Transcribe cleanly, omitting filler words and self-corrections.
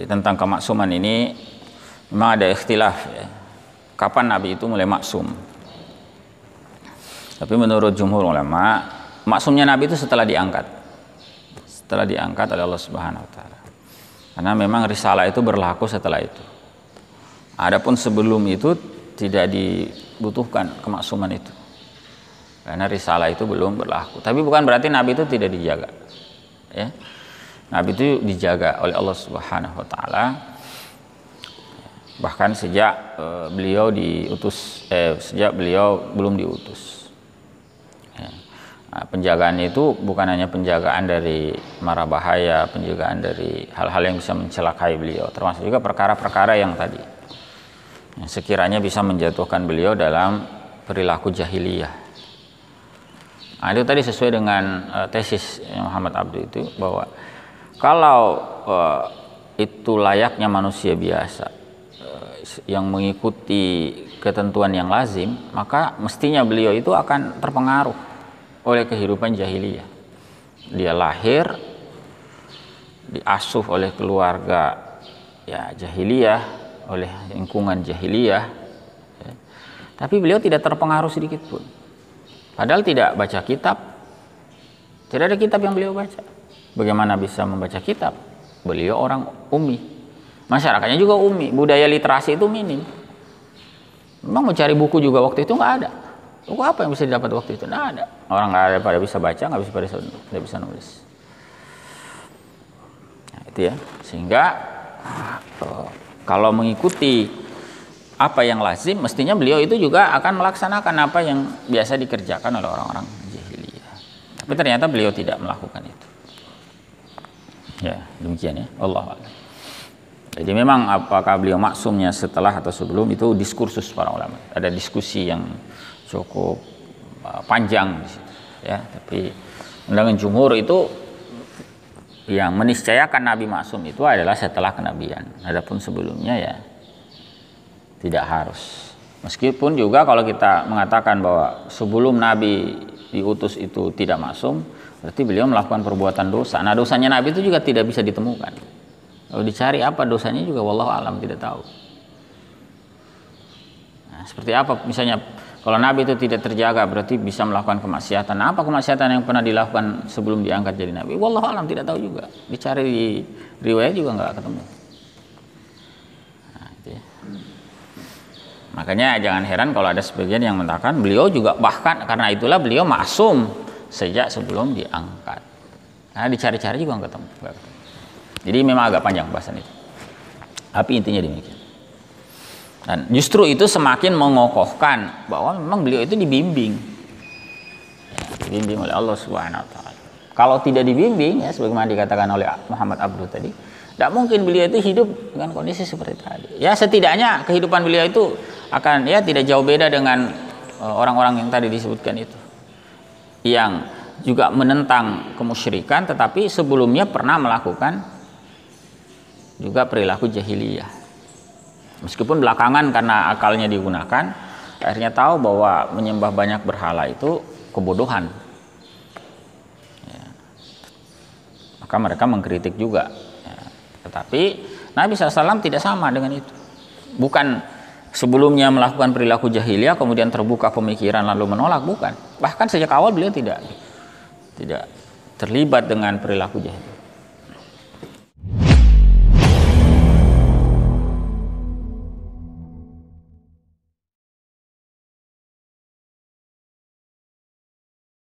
Jadi tentang kemaksuman ini memang ada ikhtilaf ya. Kapan Nabi itu mulai maksum? Tapi menurut jumhur ulama, maksumnya Nabi itu setelah diangkat. Setelah diangkat oleh Allah Subhanahu wa taala. Karena memang risalah itu berlaku setelah itu. Adapun sebelum itu tidak dibutuhkan kemaksuman itu. Karena risalah itu belum berlaku. Tapi bukan berarti Nabi itu tidak dijaga. Ya. Nabi itu dijaga oleh Allah Subhanahu wa taala. Bahkan sejak beliau diutus sejak beliau belum diutus. Ya. Nah, penjagaan itu bukan hanya penjagaan dari mara bahaya, penjagaan dari hal-hal yang bisa mencelakai beliau, termasuk juga perkara-perkara yang tadi yang sekiranya bisa menjatuhkan beliau dalam perilaku jahiliyah. Nah, itu tadi sesuai dengan tesis Muhammad Abduh itu, bahwa kalau itu layaknya manusia biasa yang mengikuti ketentuan yang lazim, maka mestinya beliau itu akan terpengaruh oleh kehidupan jahiliyah. Dia lahir diasuh oleh keluarga ya jahiliyah, oleh lingkungan jahiliyah ya. Tapi beliau tidak terpengaruh sedikit pun, padahal tidak baca kitab, tidak ada kitab yang beliau baca. Bagaimana bisa membaca kitab? Beliau orang ummi, masyarakatnya juga ummi, budaya literasi itu minim. Memang mencari buku juga waktu itu nggak ada. Buku apa yang bisa didapat waktu itu? Nggak ada. Orang nggak ada pada bisa baca, nggak bisa nulis. Nah, itu ya. Sehingga kalau mengikuti apa yang lazim, mestinya beliau itu juga akan melaksanakan apa yang biasa dikerjakan oleh orang-orang jahiliyah. Tapi ternyata beliau tidak melakukan itu. Ya, demikian ya. Allah a'lam. Jadi memang apakah beliau maksumnya setelah atau sebelum, itu diskursus para ulama. Ada diskusi yang cukup panjang di situ, ya. Tapi undangan jumhur itu yang meniscayakan Nabi maksum itu adalah setelah kenabian. Adapun sebelumnya ya tidak harus. Meskipun juga kalau kita mengatakan bahwa sebelum Nabi diutus itu tidak maksum, berarti beliau melakukan perbuatan dosa. Nah, dosanya Nabi itu juga tidak bisa ditemukan. Kalau dicari apa dosanya juga wallahu alam tidak tahu. Nah, seperti apa misalnya kalau Nabi itu tidak terjaga berarti bisa melakukan kemaksiatan. Nah, apa kemaksiatan yang pernah dilakukan sebelum diangkat jadi Nabi? Wallahu alam tidak tahu juga. Dicari di riwayat juga nggak ketemu. Nah, itu ya. Makanya jangan heran kalau ada sebagian yang mengatakan beliau juga bahkan karena itulah beliau maksum sejak sebelum diangkat. Karena dicari-cari juga nggak ketemu. Jadi memang agak panjang bahasan itu. Tapi intinya demikian. Dan justru itu semakin mengokohkan bahwa memang beliau itu dibimbing. Ya, dibimbing oleh Allah Subhanahu wa taala. Kalau tidak dibimbing ya sebagaimana dikatakan oleh Muhammad Abduh tadi, tidak mungkin beliau itu hidup dengan kondisi seperti tadi. Ya setidaknya kehidupan beliau itu akan ya tidak jauh beda dengan orang-orang yang tadi disebutkan itu. Yang juga menentang kemusyrikan tetapi sebelumnya pernah melakukan juga perilaku jahiliyah. Meskipun belakangan karena akalnya digunakan, akhirnya tahu bahwa menyembah banyak berhala itu kebodohan. Ya. Maka mereka mengkritik juga. Ya. Tetapi Nabi SAW tidak sama dengan itu. Bukan sebelumnya melakukan perilaku jahiliyah, kemudian terbuka pemikiran lalu menolak, bukan. Bahkan sejak awal beliau tidak terlibat dengan perilaku jahiliyah.